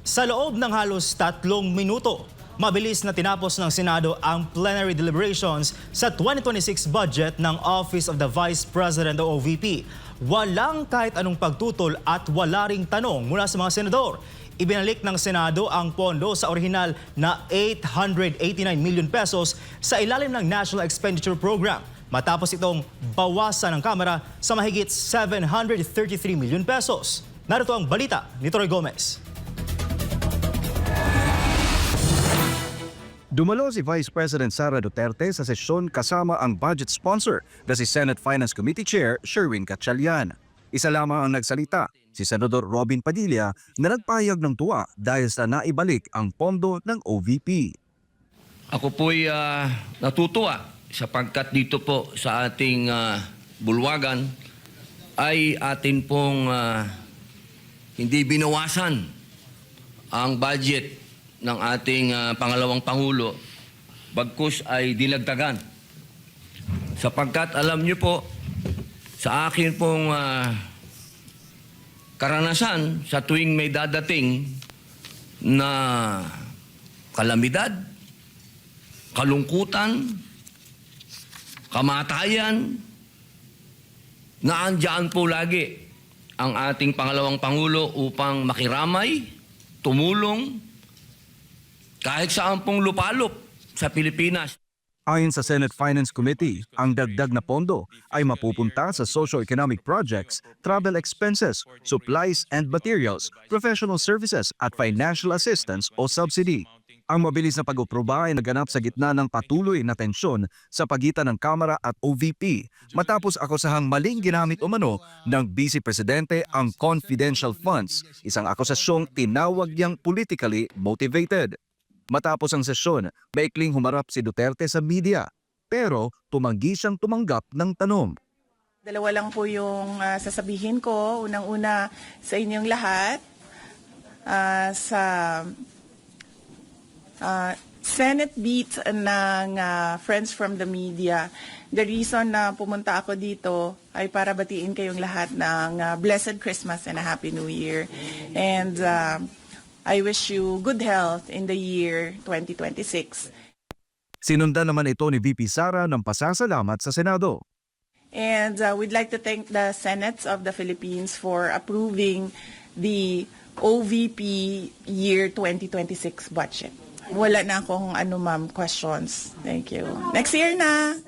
Sa loob ng halos 3 minuto, mabilis na tinapos ng Senado ang plenary deliberations sa 2026 budget ng Office of the Vice President o OVP. Walang kahit anong pagtutol at wala ring tanong mula sa mga senador. Ibinalik ng Senado ang pondo sa orihinal na 889 million pesos sa ilalim ng National Expenditure Program, matapos itong bawasan ng Kamara sa mahigit 733 million pesos. Narito ang balita ni Troy Gomez. Dumalo si Vice President Sara Duterte sa sesyon kasama ang budget sponsor na si Senate Finance Committee Chair Sherwin Gatchalian. Isa lamang ang nagsalita, si Senador Robin Padilla, na nagpahayag ng tuwa dahil sa naibalik ang pondo ng OVP. Ako po'y natutuwa sapagkat dito po sa ating bulwagan ay atin pong hindi binawasan ang budget ng ating pangalawang Pangulo, bagkus ay dinagdagan. Sapagkat alam niyo po, sa akin pong karanasan sa tuwing may dadating na kalamidad, kalungkutan, kamatayan, naandyan po lagi ang ating pangalawang Pangulo upang makiramay, tumulong, kahit saan pong lupalop sa Pilipinas. Ayon sa Senate Finance Committee, ang dagdag na pondo ay mapupunta sa socio-economic projects, travel expenses, supplies and materials, professional services at financial assistance o subsidy. Ang mabilis na pag-aproba ay naganap sa gitna ng patuloy na tensyon sa pagitan ng Kamara at OVP matapos akusahang maling ginamit umano ng Vice Presidente ang confidential funds, isang akusasyong tinawag niyang politically motivated. Matapos ang sesyon, maikling humarap si Duterte sa media, pero tumanggi siyang tumanggap ng tanong. Dalawa lang po yung sasabihin ko. Unang-una sa inyong lahat, sa Senate beat ng Friends from the Media. The reason na pumunta ako dito ay para batiin kayong lahat ng Blessed Christmas and a Happy New Year. And I wish you good health in the year 2026. Sinundan naman ito ni VP Sara ng pasasalamat sa Senado. And we'd like to thank the Senates of the Philippines for approving the OVP year 2026 budget. Wala na akong questions. Thank you. Next year na!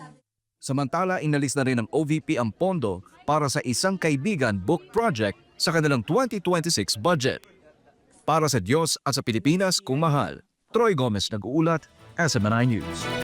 Samantala, inalis na rin ng OVP ang pondo para sa Isang Kaibigan book project sa kanilang 2026 budget. Para sa Diyos at sa Pilipinas kung mahal, Troy Gomez nag-uulat, SMNI News.